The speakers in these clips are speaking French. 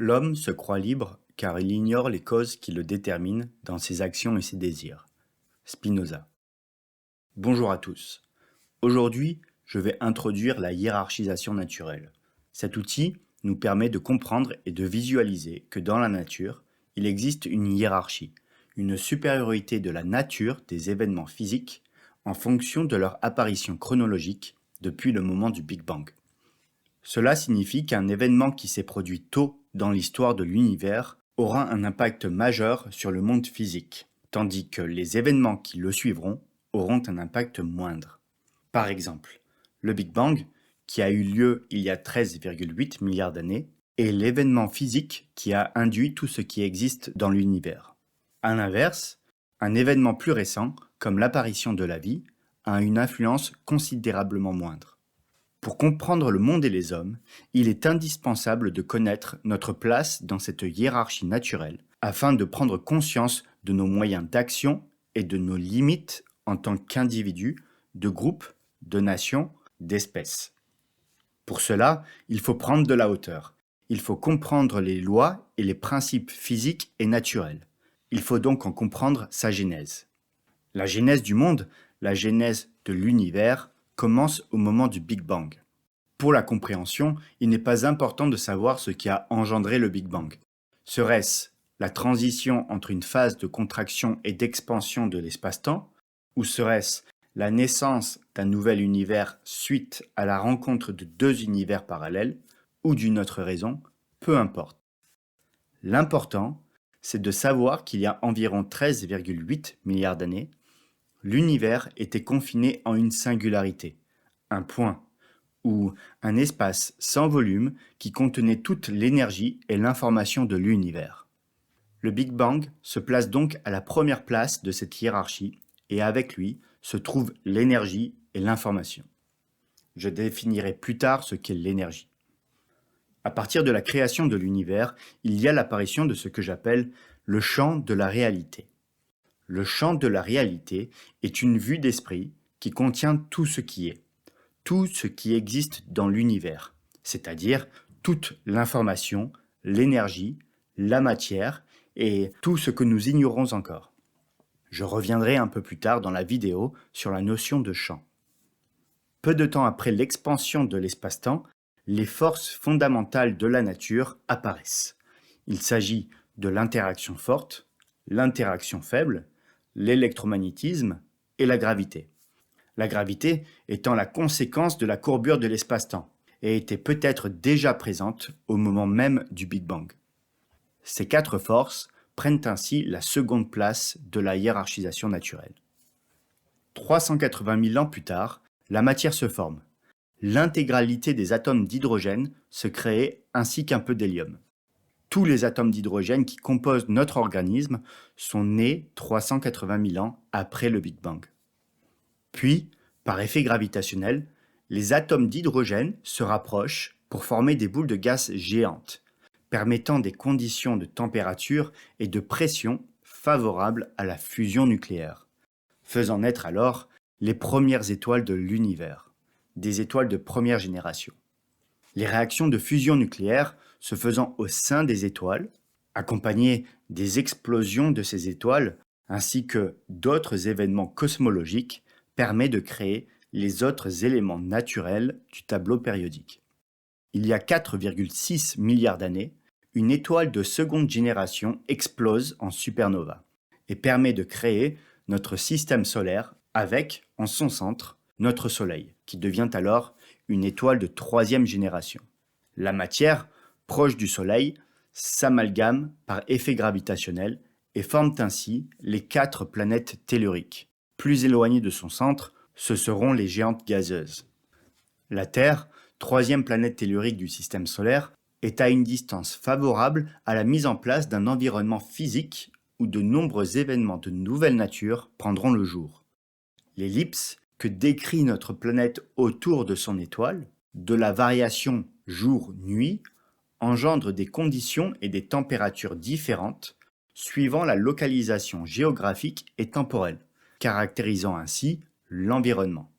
L'homme se croit libre car il ignore les causes qui le déterminent dans ses actions et ses désirs. Spinoza. Bonjour à tous. Aujourd'hui, je vais introduire la hiérarchisation naturelle. Cet outil nous permet de comprendre et de visualiser que dans la nature, il existe une hiérarchie, une supériorité de la nature des événements physiques en fonction de leur apparition chronologique depuis le moment du Big Bang. Cela signifie qu'un événement qui s'est produit tôt dans l'histoire de l'univers aura un impact majeur sur le monde physique, tandis que les événements qui le suivront auront un impact moindre. Par exemple, le Big Bang, qui a eu lieu il y a 13,8 milliards d'années, est l'événement physique qui a induit tout ce qui existe dans l'univers. À l'inverse, un événement plus récent, comme l'apparition de la vie, a une influence considérablement moindre. Pour comprendre le monde et les hommes, il est indispensable de connaître notre place dans cette hiérarchie naturelle afin de prendre conscience de nos moyens d'action et de nos limites en tant qu'individus, de groupes, de nations, d'espèces. Pour cela, il faut prendre de la hauteur. Il faut comprendre les lois et les principes physiques et naturels. Il faut donc en comprendre sa genèse. La genèse du monde, la genèse de l'univers, commence au moment du Big Bang. Pour la compréhension, il n'est pas important de savoir ce qui a engendré le Big Bang. Serait-ce la transition entre une phase de contraction et d'expansion de l'espace-temps, ou serait-ce la naissance d'un nouvel univers suite à la rencontre de deux univers parallèles, ou d'une autre raison, peu importe. L'important, c'est de savoir qu'il y a environ 13,8 milliards d'années, l'univers était confiné en une singularité, un point, ou un espace sans volume qui contenait toute l'énergie et l'information de l'univers. Le Big Bang se place donc à la première place de cette hiérarchie et avec lui se trouvent l'énergie et l'information. Je définirai plus tard ce qu'est l'énergie. À partir de la création de l'univers, il y a l'apparition de ce que j'appelle le champ de la réalité. Le champ de la réalité est une vue d'esprit qui contient tout ce qui est, tout ce qui existe dans l'univers, c'est-à-dire toute l'information, l'énergie, la matière et tout ce que nous ignorons encore. Je reviendrai un peu plus tard dans la vidéo sur la notion de champ. Peu de temps après l'expansion de l'espace-temps, les forces fondamentales de la nature apparaissent. Il s'agit de l'interaction forte, l'interaction faible, l'électromagnétisme et la gravité. La gravité étant la conséquence de la courbure de l'espace-temps et était peut-être déjà présente au moment même du Big Bang. Ces quatre forces prennent ainsi la seconde place de la hiérarchisation naturelle. 380 000 ans plus tard, la matière se forme. L'intégralité des atomes d'hydrogène se crée ainsi qu'un peu d'hélium. Tous les atomes d'hydrogène qui composent notre organisme sont nés 380 000 ans après le Big Bang. Puis, par effet gravitationnel, les atomes d'hydrogène se rapprochent pour former des boules de gaz géantes, permettant des conditions de température et de pression favorables à la fusion nucléaire, faisant naître alors les premières étoiles de l'univers, des étoiles de première génération. Les réactions de fusion nucléaire se faisant au sein des étoiles, accompagnées des explosions de ces étoiles, ainsi que d'autres événements cosmologiques, permet de créer les autres éléments naturels du tableau périodique. Il y a 4,6 milliards d'années, une étoile de seconde génération explose en supernova et permet de créer notre système solaire avec, en son centre, notre Soleil, qui devient alors une étoile de troisième génération. La matière, proche du Soleil, s'amalgame par effet gravitationnel et forment ainsi les 4 planètes telluriques. Plus éloignées de son centre, ce seront les géantes gazeuses. La Terre, troisième planète tellurique du système solaire, est à une distance favorable à la mise en place d'un environnement physique où de nombreux événements de nouvelle nature prendront le jour. L'ellipse que décrit notre planète autour de son étoile, de la variation jour-nuit, engendre des conditions et des températures différentes suivant la localisation géographique et temporelle, caractérisant ainsi l'environnement.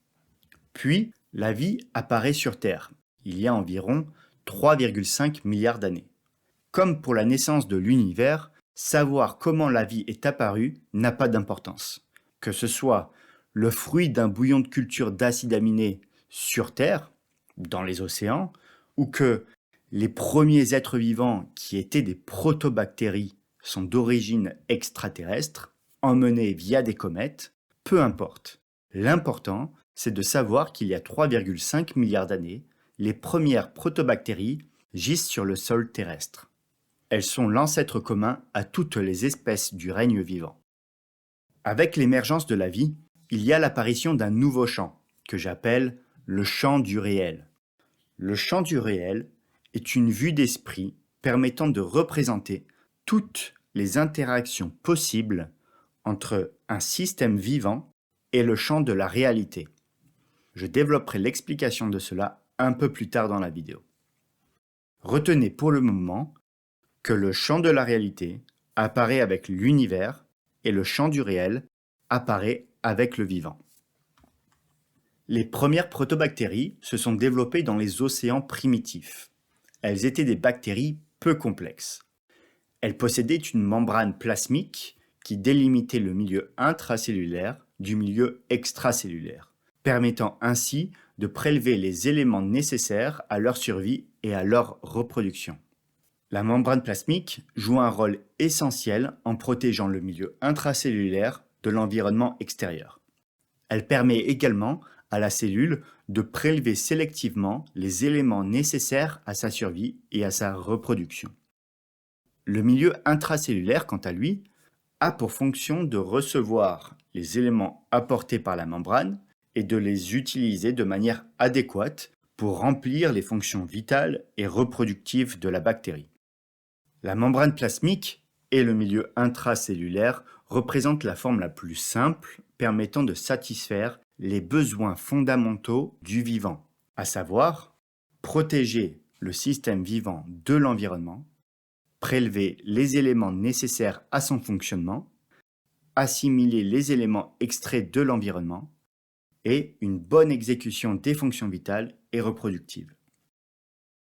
Puis, la vie apparaît sur Terre, il y a environ 3,5 milliards d'années. Comme pour la naissance de l'univers, savoir comment la vie est apparue n'a pas d'importance. Que ce soit le fruit d'un bouillon de culture d'acides aminés sur Terre, dans les océans, ou que les premiers êtres vivants qui étaient des protobactéries sont d'origine extraterrestre, emmenés via des comètes, peu importe. L'important, c'est de savoir qu'il y a 3,5 milliards d'années, les premières protobactéries gisent sur le sol terrestre. Elles sont l'ancêtre commun à toutes les espèces du règne vivant. Avec l'émergence de la vie, il y a l'apparition d'un nouveau champ, que j'appelle le champ du réel. Le champ du réel est une vue d'esprit permettant de représenter toutes les interactions possibles entre un système vivant et le champ de la réalité. Je développerai l'explication de cela un peu plus tard dans la vidéo. Retenez pour le moment que le champ de la réalité apparaît avec l'univers et le champ du réel apparaît avec le vivant. Les premières protobactéries se sont développées dans les océans primitifs. Elles étaient des bactéries peu complexes. Elles possédaient une membrane plasmique qui délimitait le milieu intracellulaire du milieu extracellulaire, permettant ainsi de prélever les éléments nécessaires à leur survie et à leur reproduction. La membrane plasmique joue un rôle essentiel en protégeant le milieu intracellulaire de l'environnement extérieur. Elle permet également à la cellule de prélever sélectivement les éléments nécessaires à sa survie et à sa reproduction. Le milieu intracellulaire, quant à lui, a pour fonction de recevoir les éléments apportés par la membrane et de les utiliser de manière adéquate pour remplir les fonctions vitales et reproductives de la bactérie. La membrane plasmique et le milieu intracellulaire représentent la forme la plus simple permettant de satisfaire les besoins fondamentaux du vivant, à savoir protéger le système vivant de l'environnement, prélever les éléments nécessaires à son fonctionnement, assimiler les éléments extraits de l'environnement et une bonne exécution des fonctions vitales et reproductives.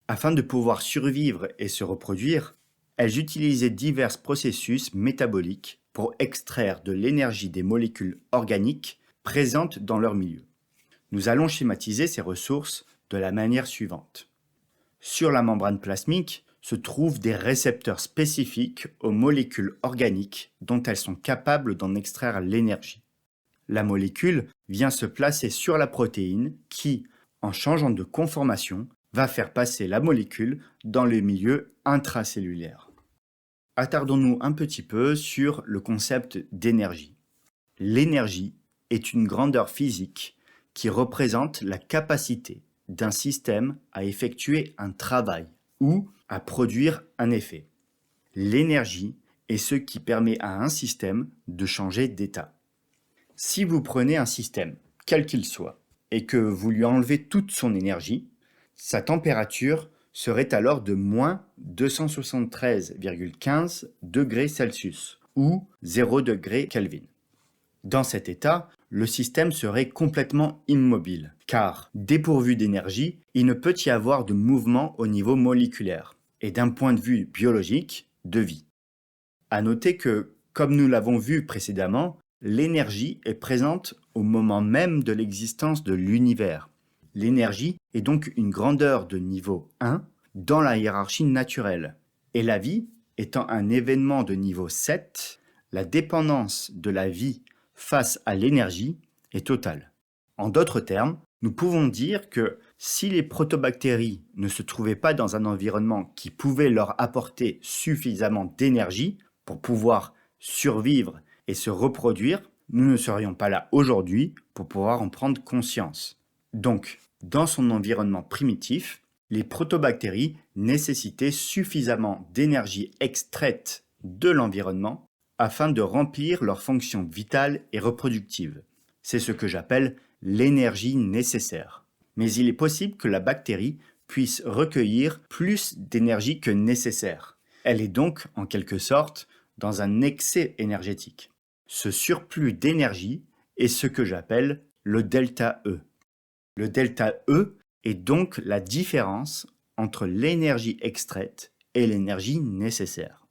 Afin de pouvoir survivre et se reproduire, elles utilisaient divers processus métaboliques pour extraire de l'énergie des molécules organiques présentes dans leur milieu. Nous allons schématiser ces ressources de la manière suivante. Sur la membrane plasmique se trouvent des récepteurs spécifiques aux molécules organiques dont elles sont capables d'en extraire l'énergie. La molécule vient se placer sur la protéine qui, en changeant de conformation, va faire passer la molécule dans le milieu intracellulaire. Attardons-nous un petit peu sur le concept d'énergie. L'énergie est une grandeur physique qui représente la capacité d'un système à effectuer un travail ou à produire un effet. L'énergie est ce qui permet à un système de changer d'état. Si vous prenez un système, quel qu'il soit, et que vous lui enlevez toute son énergie, sa température serait alors de moins 273,15 degrés Celsius ou 0 degrés Kelvin. Dans cet état, le système serait complètement immobile, car, dépourvu d'énergie, il ne peut y avoir de mouvement au niveau moléculaire, et d'un point de vue biologique, de vie. À noter que, comme nous l'avons vu précédemment, l'énergie est présente au moment même de l'existence de l'univers. L'énergie est donc une grandeur de niveau 1 dans la hiérarchie naturelle, et la vie étant un événement de niveau 7, la dépendance de la vie face à l'énergie est totale. En d'autres termes, nous pouvons dire que si les protobactéries ne se trouvaient pas dans un environnement qui pouvait leur apporter suffisamment d'énergie pour pouvoir survivre et se reproduire, nous ne serions pas là aujourd'hui pour pouvoir en prendre conscience. Donc, dans son environnement primitif, les protobactéries nécessitaient suffisamment d'énergie extraite de l'environnement afin de remplir leurs fonctions vitales et reproductives. C'est ce que j'appelle l'énergie nécessaire. Mais il est possible que la bactérie puisse recueillir plus d'énergie que nécessaire. Elle est donc, en quelque sorte, dans un excès énergétique. Ce surplus d'énergie est ce que j'appelle le delta E. Le delta E est donc la différence entre l'énergie extraite et l'énergie nécessaire.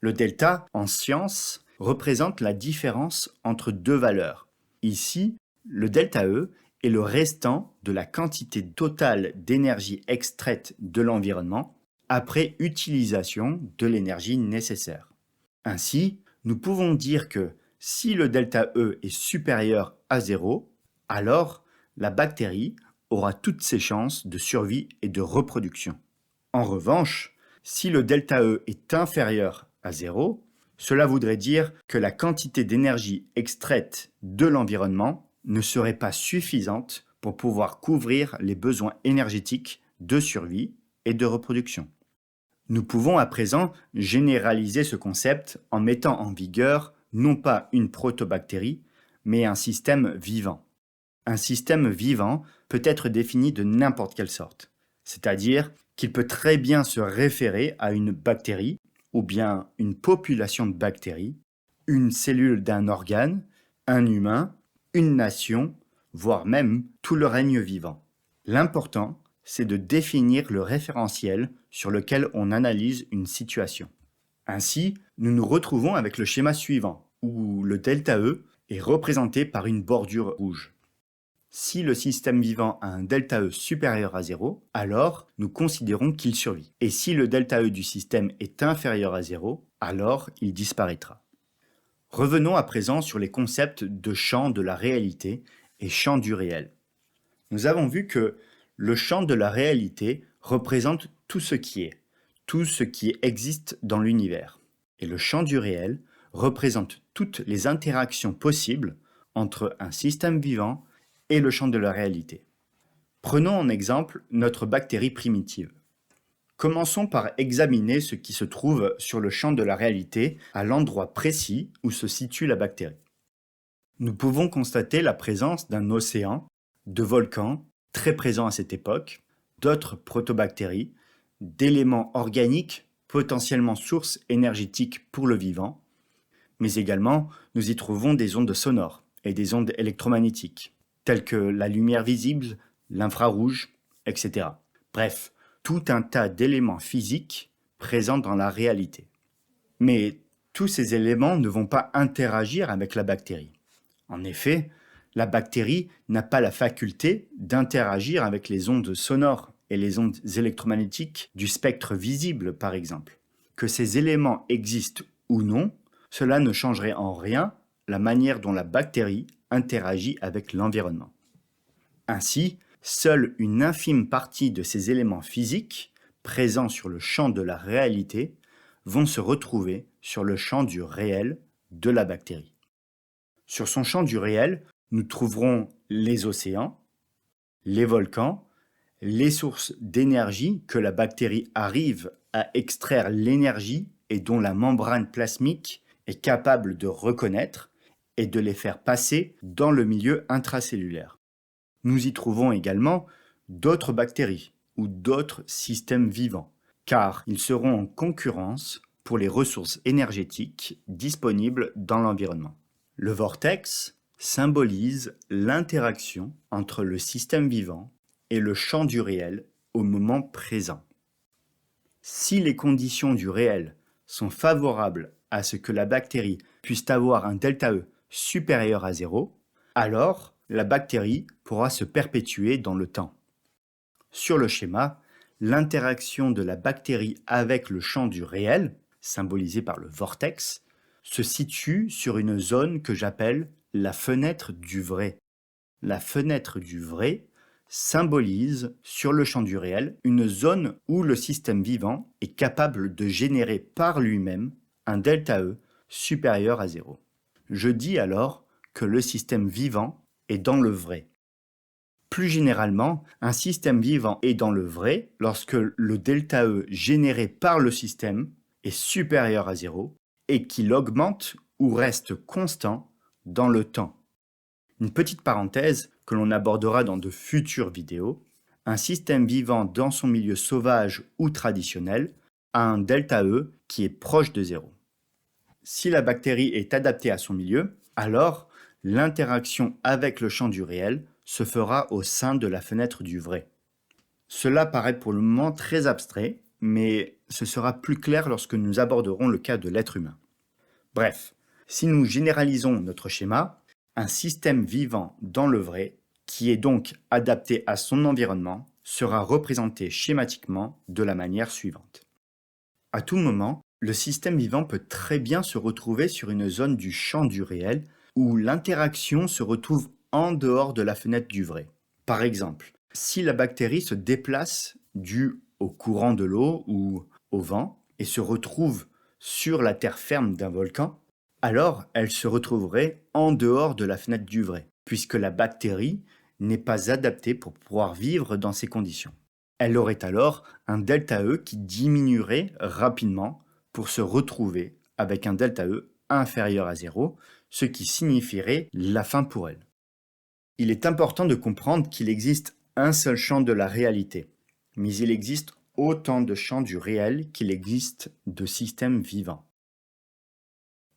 Le delta, en science, représente la différence entre deux valeurs. Ici, le delta E est le restant de la quantité totale d'énergie extraite de l'environnement après utilisation de l'énergie nécessaire. Ainsi, nous pouvons dire que si le delta E est supérieur à 0, alors la bactérie aura toutes ses chances de survie et de reproduction. En revanche, si le delta E est inférieur à 0, cela voudrait dire que la quantité d'énergie extraite de l'environnement ne serait pas suffisante pour pouvoir couvrir les besoins énergétiques de survie et de reproduction. Nous pouvons à présent généraliser ce concept en mettant en vigueur non pas une protobactérie, mais un système vivant. Un système vivant peut être défini de n'importe quelle sorte, c'est-à-dire qu'il peut très bien se référer à une bactérie ou bien une population de bactéries, une cellule d'un organe, un humain, une nation, voire même tout le règne vivant. L'important, c'est de définir le référentiel sur lequel on analyse une situation. Ainsi, nous nous retrouvons avec le schéma suivant, où le delta E est représenté par une bordure rouge. Si le système vivant a un delta E supérieur à 0, alors nous considérons qu'il survit. Et si le delta E du système est inférieur à 0, alors il disparaîtra. Revenons à présent sur les concepts de champ de la réalité et champ du réel. Nous avons vu que le champ de la réalité représente tout ce qui existe dans l'univers. Et le champ du réel représente toutes les interactions possibles entre un système vivant et le champ de la réalité. Prenons en exemple notre bactérie primitive. Commençons par examiner ce qui se trouve sur le champ de la réalité à l'endroit précis où se situe la bactérie. Nous pouvons constater la présence d'un océan, de volcans, très présents à cette époque, d'autres protobactéries, d'éléments organiques potentiellement sources énergétiques pour le vivant, mais également nous y trouvons des ondes sonores et des ondes électromagnétiques, telles que la lumière visible, l'infrarouge, etc. Bref, tout un tas d'éléments physiques présents dans la réalité. Mais tous ces éléments ne vont pas interagir avec la bactérie. En effet, la bactérie n'a pas la faculté d'interagir avec les ondes sonores et les ondes électromagnétiques du spectre visible, par exemple. Que ces éléments existent ou non, cela ne changerait en rien la manière dont la bactérie interagit avec l'environnement. Ainsi, seule une infime partie de ces éléments physiques, présents sur le champ de la réalité, vont se retrouver sur le champ du réel de la bactérie. Sur son champ du réel, nous trouverons les océans, les volcans, les sources d'énergie que la bactérie arrive à extraire l'énergie et dont la membrane plasmique est capable de reconnaître et de les faire passer dans le milieu intracellulaire. Nous y trouvons également d'autres bactéries ou d'autres systèmes vivants, car ils seront en concurrence pour les ressources énergétiques disponibles dans l'environnement. Le vortex symbolise l'interaction entre le système vivant et le champ du réel au moment présent. Si les conditions du réel sont favorables à ce que la bactérie puisse avoir un delta E supérieur à 0, alors la bactérie pourra se perpétuer dans le temps. Sur le schéma, l'interaction de la bactérie avec le champ du réel, symbolisé par le vortex, se situe sur une zone que j'appelle la fenêtre du vrai. La fenêtre du vrai symbolise sur le champ du réel une zone où le système vivant est capable de générer par lui-même un delta E supérieur à 0. Je dis alors que le système vivant est dans le vrai. Plus généralement, un système vivant est dans le vrai lorsque le delta E généré par le système est supérieur à 0 et qu'il augmente ou reste constant dans le temps. Une petite parenthèse que l'on abordera dans de futures vidéos, un système vivant dans son milieu sauvage ou traditionnel a un delta E qui est proche de 0. Si la bactérie est adaptée à son milieu, alors l'interaction avec le champ du réel se fera au sein de la fenêtre du vrai. Cela paraît pour le moment très abstrait, mais ce sera plus clair lorsque nous aborderons le cas de l'être humain. Bref, si nous généralisons notre schéma, un système vivant dans le vrai, qui est donc adapté à son environnement, sera représenté schématiquement de la manière suivante. À tout moment, le système vivant peut très bien se retrouver sur une zone du champ du réel où l'interaction se retrouve en dehors de la fenêtre du vrai. Par exemple, si la bactérie se déplace dû au courant de l'eau ou au vent et se retrouve sur la terre ferme d'un volcan, alors elle se retrouverait en dehors de la fenêtre du vrai, puisque la bactérie n'est pas adaptée pour pouvoir vivre dans ces conditions. Elle aurait alors un ΔE qui diminuerait rapidement pour se retrouver avec un ΔE inférieur à 0, ce qui signifierait la fin pour elle. Il est important de comprendre qu'il existe un seul champ de la réalité, mais il existe autant de champs du réel qu'il existe de systèmes vivants.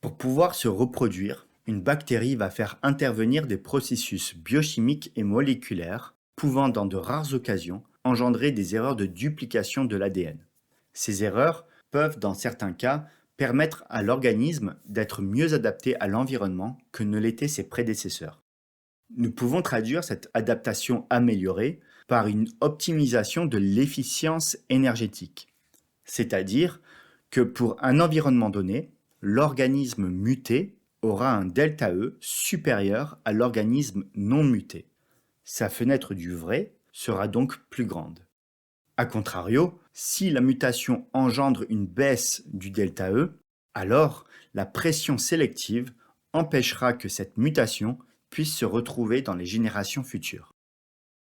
Pour pouvoir se reproduire, une bactérie va faire intervenir des processus biochimiques et moléculaires pouvant, dans de rares occasions, engendrer des erreurs de duplication de l'ADN. Ces erreurs peuvent, dans certains cas, permettre à l'organisme d'être mieux adapté à l'environnement que ne l'étaient ses prédécesseurs. Nous pouvons traduire cette adaptation améliorée par une optimisation de l'efficience énergétique, c'est-à-dire que pour un environnement donné, l'organisme muté aura un ΔE supérieur à l'organisme non muté. Sa fenêtre du vrai sera donc plus grande. A contrario, si la mutation engendre une baisse du ΔE, alors la pression sélective empêchera que cette mutation puisse se retrouver dans les générations futures.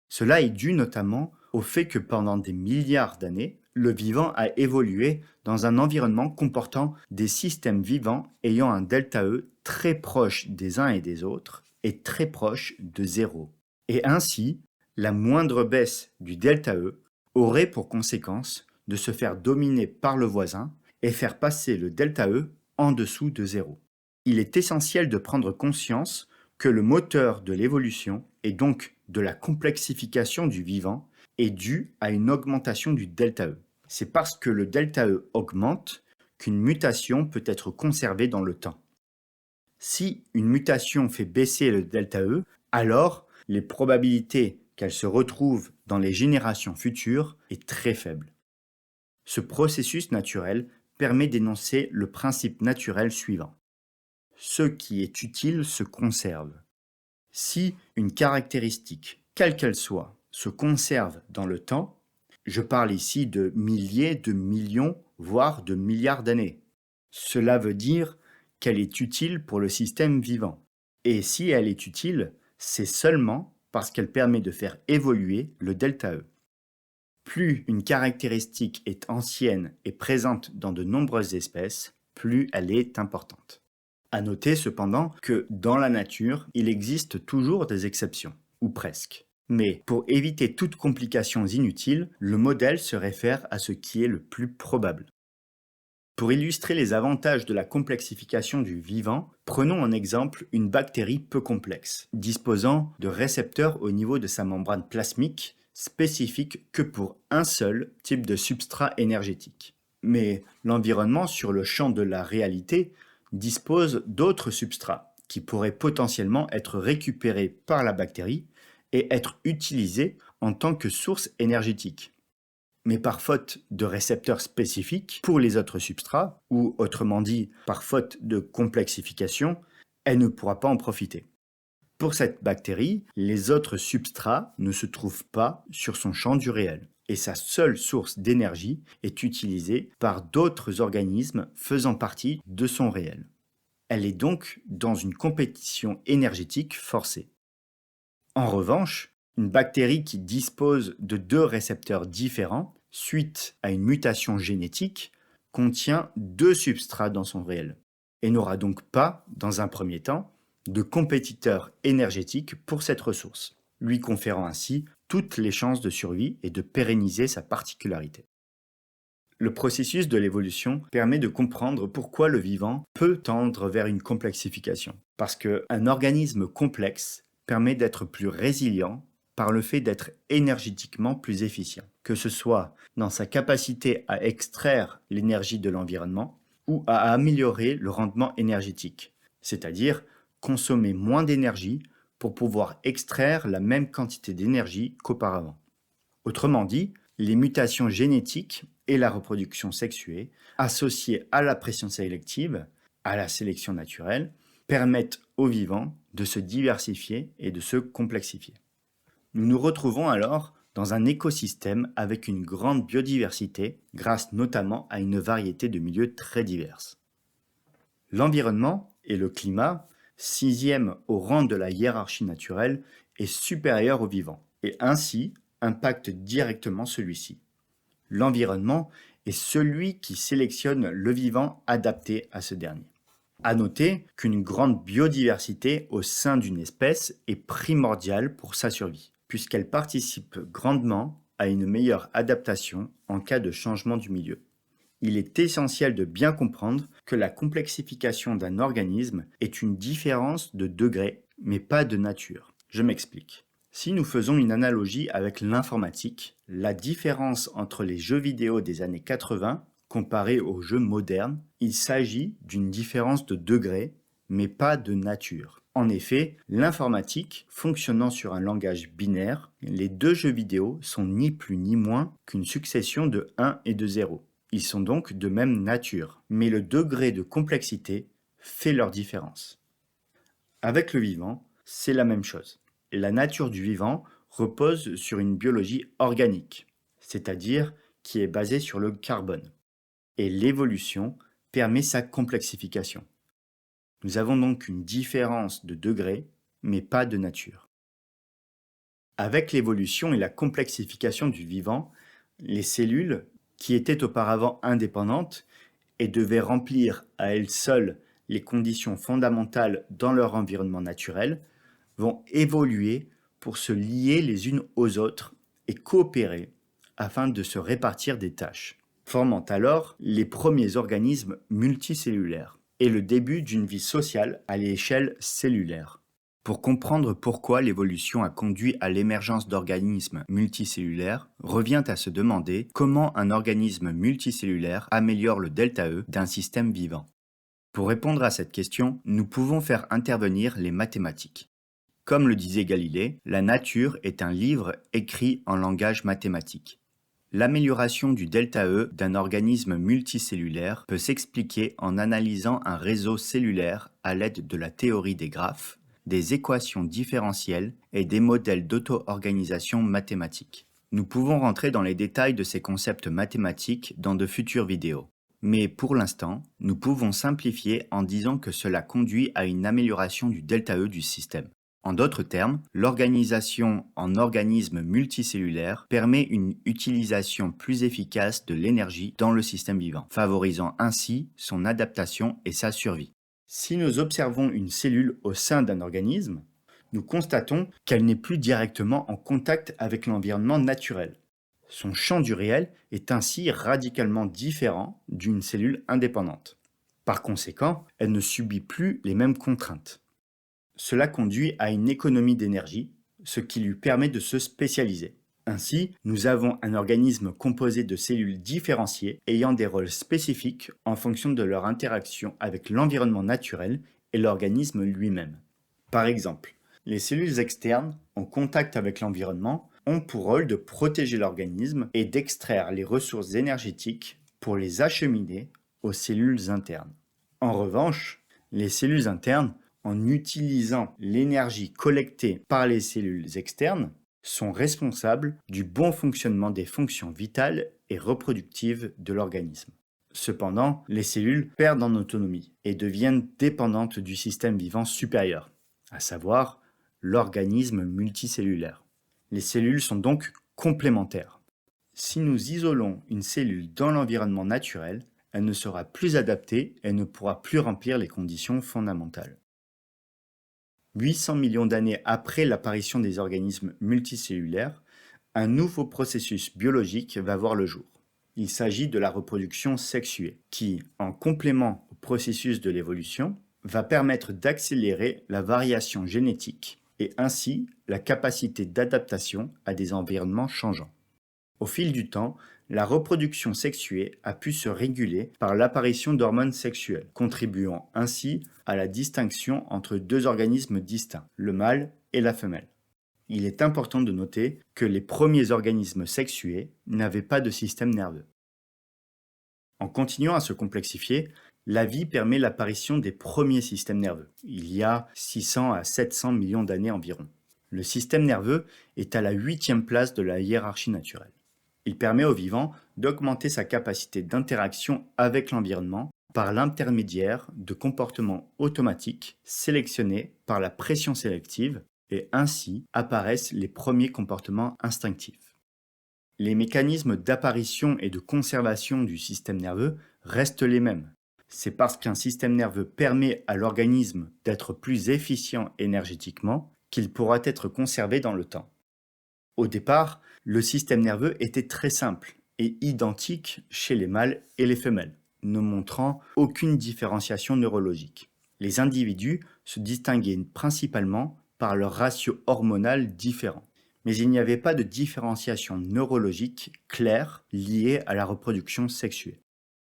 Cela est dû notamment au fait que pendant des milliards d'années, le vivant a évolué dans un environnement comportant des systèmes vivants ayant un ΔE très proche des uns et des autres et très proche de 0. Et ainsi, la moindre baisse du ΔE aurait pour conséquence de se faire dominer par le voisin et faire passer le ΔE en dessous de 0. Il est essentiel de prendre conscience que le moteur de l'évolution et donc de la complexification du vivant est dû à une augmentation du ΔE. C'est parce que le ΔE augmente qu'une mutation peut être conservée dans le temps. Si une mutation fait baisser le ΔE, alors les probabilités qu'elle se retrouve dans les générations futures est très faible. Ce processus naturel permet d'énoncer le principe naturel suivant. Ce qui est utile se conserve. Si une caractéristique, quelle qu'elle soit, se conserve dans le temps, je parle ici de milliers, de millions, voire de milliards d'années. Cela veut dire qu'elle est utile pour le système vivant. Et si elle est utile, c'est seulement parce qu'elle permet de faire évoluer le ΔE. Plus une caractéristique est ancienne et présente dans de nombreuses espèces, plus elle est importante. À noter cependant que dans la nature, il existe toujours des exceptions, ou presque. Mais pour éviter toute complication inutile, le modèle se réfère à ce qui est le plus probable. Pour illustrer les avantages de la complexification du vivant, prenons en exemple une bactérie peu complexe, disposant de récepteurs au niveau de sa membrane plasmique, spécifiques que pour un seul type de substrat énergétique. Mais l'environnement sur le champ de la réalité dispose d'autres substrats qui pourraient potentiellement être récupérés par la bactérie et être utilisés en tant que source énergétique. Mais par faute de récepteurs spécifiques pour les autres substrats, ou autrement dit par faute de complexification, elle ne pourra pas en profiter. Pour cette bactérie, les autres substrats ne se trouvent pas sur son champ du réel, et sa seule source d'énergie est utilisée par d'autres organismes faisant partie de son réel. Elle est donc dans une compétition énergétique forcée. En revanche, une bactérie qui dispose de deux récepteurs différents, suite à une mutation génétique, contient deux substrats dans son réel, et n'aura donc pas, dans un premier temps, de compétiteur énergétique pour cette ressource, lui conférant ainsi toutes les chances de survie et de pérenniser sa particularité. Le processus de l'évolution permet de comprendre pourquoi le vivant peut tendre vers une complexification. Parce qu'un organisme complexe permet d'être plus résilient par le fait d'être énergétiquement plus efficient, que ce soit dans sa capacité à extraire l'énergie de l'environnement ou à améliorer le rendement énergétique, c'est-à-dire consommer moins d'énergie pour pouvoir extraire la même quantité d'énergie qu'auparavant. Autrement dit, les mutations génétiques et la reproduction sexuée, associées à la pression sélective, à la sélection naturelle, permettent aux vivants de se diversifier et de se complexifier. Nous nous retrouvons alors dans un écosystème avec une grande biodiversité grâce notamment à une variété de milieux très divers. L'environnement et le climat, sixième au rang de la hiérarchie naturelle, est supérieur au vivant et ainsi impacte directement celui-ci. L'environnement est celui qui sélectionne le vivant adapté à ce dernier. À noter qu'une grande biodiversité au sein d'une espèce est primordiale pour sa survie, puisqu'elle participe grandement à une meilleure adaptation en cas de changement du milieu. Il est essentiel de bien comprendre que la complexification d'un organisme est une différence de degré, mais pas de nature. Je m'explique. Si nous faisons une analogie avec l'informatique, la différence entre les jeux vidéo des années 80 comparés aux jeux modernes, il s'agit d'une différence de degré, mais pas de nature. En effet, l'informatique, fonctionnant sur un langage binaire, les deux jeux vidéo sont ni plus ni moins qu'une succession de 1 et de 0. Ils sont donc de même nature, mais le degré de complexité fait leur différence. Avec le vivant, c'est la même chose. La nature du vivant repose sur une biologie organique, c'est-à-dire qui est basée sur le carbone. Et l'évolution permet sa complexification. Nous avons donc une différence de degré, mais pas de nature. Avec l'évolution et la complexification du vivant, les cellules, qui étaient auparavant indépendantes et devaient remplir à elles seules les conditions fondamentales dans leur environnement naturel, vont évoluer pour se lier les unes aux autres et coopérer afin de se répartir des tâches, formant alors les premiers organismes multicellulaires et le début d'une vie sociale à l'échelle cellulaire. Pour comprendre pourquoi l'évolution a conduit à l'émergence d'organismes multicellulaires, revient à se demander comment un organisme multicellulaire améliore le ΔE d'un système vivant. Pour répondre à cette question, nous pouvons faire intervenir les mathématiques. Comme le disait Galilée, la nature est un livre écrit en langage mathématique. L'amélioration du ΔE d'un organisme multicellulaire peut s'expliquer en analysant un réseau cellulaire à l'aide de la théorie des graphes, des équations différentielles et des modèles d'auto-organisation mathématiques. Nous pouvons rentrer dans les détails de ces concepts mathématiques dans de futures vidéos. Mais pour l'instant, nous pouvons simplifier en disant que cela conduit à une amélioration du ΔE du système. En d'autres termes, l'organisation en organismes multicellulaires permet une utilisation plus efficace de l'énergie dans le système vivant, favorisant ainsi son adaptation et sa survie. Si nous observons une cellule au sein d'un organisme, nous constatons qu'elle n'est plus directement en contact avec l'environnement naturel. Son champ du réel est ainsi radicalement différent d'une cellule indépendante. Par conséquent, elle ne subit plus les mêmes contraintes. Cela conduit à une économie d'énergie, ce qui lui permet de se spécialiser. Ainsi, nous avons un organisme composé de cellules différenciées ayant des rôles spécifiques en fonction de leur interaction avec l'environnement naturel et l'organisme lui-même. Par exemple, les cellules externes, en contact avec l'environnement, ont pour rôle de protéger l'organisme et d'extraire les ressources énergétiques pour les acheminer aux cellules internes. En revanche, les cellules internes, en utilisant l'énergie collectée par les cellules externes, sont responsables du bon fonctionnement des fonctions vitales et reproductives de l'organisme. Cependant, les cellules perdent en autonomie et deviennent dépendantes du système vivant supérieur, à savoir l'organisme multicellulaire. Les cellules sont donc complémentaires. Si nous isolons une cellule dans l'environnement naturel, elle ne sera plus adaptée et ne pourra plus remplir les conditions fondamentales. 800 millions d'années après l'apparition des organismes multicellulaires, un nouveau processus biologique va voir le jour. Il s'agit de la reproduction sexuée, qui, en complément au processus de l'évolution, va permettre d'accélérer la variation génétique et ainsi la capacité d'adaptation à des environnements changeants. Au fil du temps, la reproduction sexuée a pu se réguler par l'apparition d'hormones sexuelles, contribuant ainsi à la distinction entre deux organismes distincts, le mâle et la femelle. Il est important de noter que les premiers organismes sexués n'avaient pas de système nerveux. En continuant à se complexifier, la vie permet l'apparition des premiers systèmes nerveux, il y a 600 à 700 millions d'années environ. Le système nerveux est à la 8e place de la hiérarchie naturelle. Il permet au vivant d'augmenter sa capacité d'interaction avec l'environnement par l'intermédiaire de comportements automatiques sélectionnés par la pression sélective et ainsi apparaissent les premiers comportements instinctifs. Les mécanismes d'apparition et de conservation du système nerveux restent les mêmes. C'est parce qu'un système nerveux permet à l'organisme d'être plus efficient énergétiquement qu'il pourra être conservé dans le temps. Au départ, le système nerveux était très simple et identique chez les mâles et les femelles, ne montrant aucune différenciation neurologique. Les individus se distinguaient principalement par leur ratio hormonal différent. Mais il n'y avait pas de différenciation neurologique claire liée à la reproduction sexuée.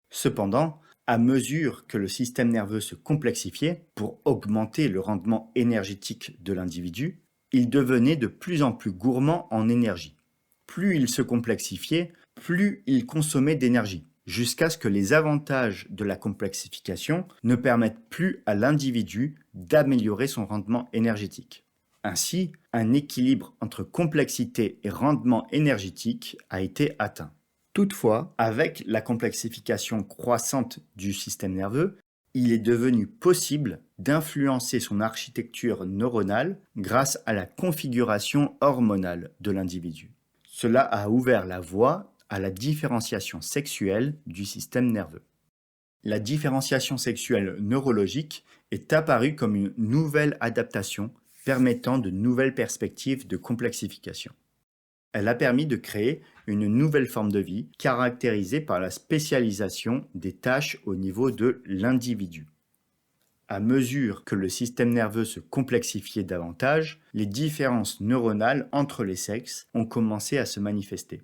Cependant, à mesure que le système nerveux se complexifiait pour augmenter le rendement énergétique de l'individu, il devenait de plus en plus gourmand en énergie. Plus il se complexifiait, plus il consommait d'énergie, jusqu'à ce que les avantages de la complexification ne permettent plus à l'individu d'améliorer son rendement énergétique. Ainsi, un équilibre entre complexité et rendement énergétique a été atteint. Toutefois, avec la complexification croissante du système nerveux, il est devenu possible d'influencer son architecture neuronale grâce à la configuration hormonale de l'individu. Cela a ouvert la voie à la différenciation sexuelle du système nerveux. La différenciation sexuelle neurologique est apparue comme une nouvelle adaptation permettant de nouvelles perspectives de complexification. Elle a permis de créer une nouvelle forme de vie caractérisée par la spécialisation des tâches au niveau de l'individu. À mesure que le système nerveux se complexifiait davantage, les différences neuronales entre les sexes ont commencé à se manifester.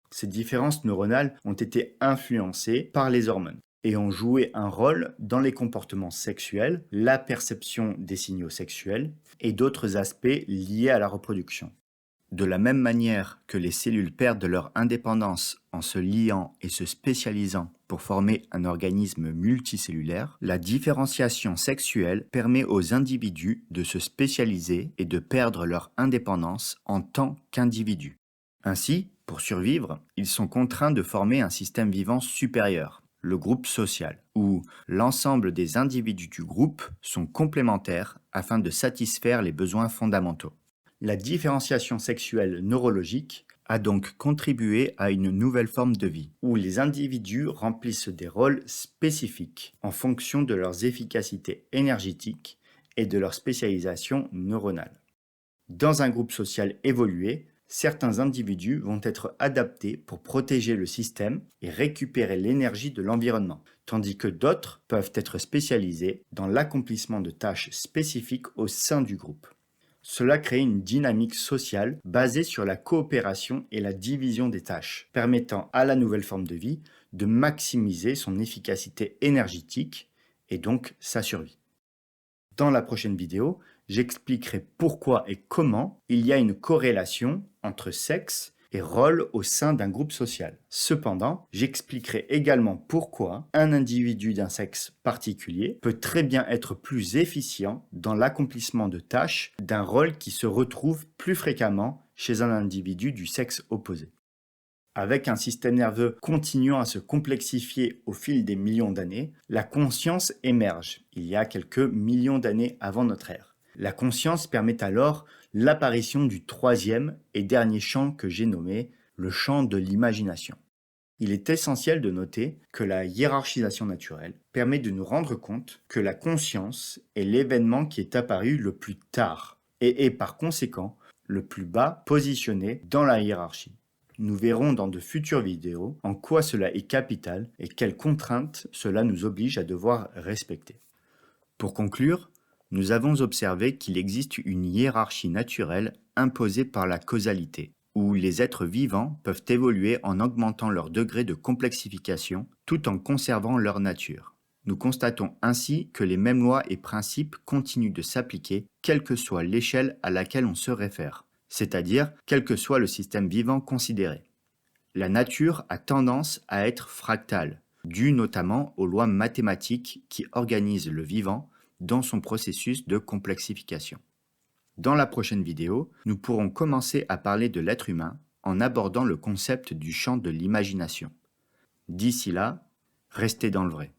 Ces différences neuronales ont été influencées par les hormones et ont joué un rôle dans les comportements sexuels, la perception des signaux sexuels et d'autres aspects liés à la reproduction. De la même manière que les cellules perdent leur indépendance en se liant et se spécialisant pour former un organisme multicellulaire, la différenciation sexuelle permet aux individus de se spécialiser et de perdre leur indépendance en tant qu'individus. Ainsi, pour survivre, ils sont contraints de former un système vivant supérieur, le groupe social, où l'ensemble des individus du groupe sont complémentaires afin de satisfaire les besoins fondamentaux. La différenciation sexuelle neurologique a donc contribué à une nouvelle forme de vie, où les individus remplissent des rôles spécifiques en fonction de leurs efficacités énergétiques et de leur spécialisation neuronale. Dans un groupe social évolué, certains individus vont être adaptés pour protéger le système et récupérer l'énergie de l'environnement, tandis que d'autres peuvent être spécialisés dans l'accomplissement de tâches spécifiques au sein du groupe. Cela crée une dynamique sociale basée sur la coopération et la division des tâches, permettant à la nouvelle forme de vie de maximiser son efficacité énergétique et donc sa survie. Dans la prochaine vidéo, j'expliquerai pourquoi et comment il y a une corrélation entre sexe et rôle au sein d'un groupe social. Cependant, j'expliquerai également pourquoi un individu d'un sexe particulier peut très bien être plus efficient dans l'accomplissement de tâches d'un rôle qui se retrouve plus fréquemment chez un individu du sexe opposé. Avec un système nerveux continuant à se complexifier au fil des millions d'années, la conscience émerge, il y a quelques millions d'années avant notre ère. La conscience permet alors l'apparition du troisième et dernier champ que j'ai nommé le champ de l'imagination. Il est essentiel de noter que la hiérarchisation naturelle permet de nous rendre compte que la conscience est l'événement qui est apparu le plus tard et est par conséquent le plus bas positionné dans la hiérarchie. Nous verrons dans de futures vidéos en quoi cela est capital et quelles contraintes cela nous oblige à devoir respecter. Pour conclure, nous avons observé qu'il existe une hiérarchie naturelle imposée par la causalité, où les êtres vivants peuvent évoluer en augmentant leur degré de complexification tout en conservant leur nature. Nous constatons ainsi que les mêmes lois et principes continuent de s'appliquer quelle que soit l'échelle à laquelle on se réfère, c'est-à-dire quel que soit le système vivant considéré. La nature a tendance à être fractale, due notamment aux lois mathématiques qui organisent le vivant dans son processus de complexification. Dans la prochaine vidéo, nous pourrons commencer à parler de l'être humain en abordant le concept du champ de l'imagination. D'ici là, restez dans le vrai.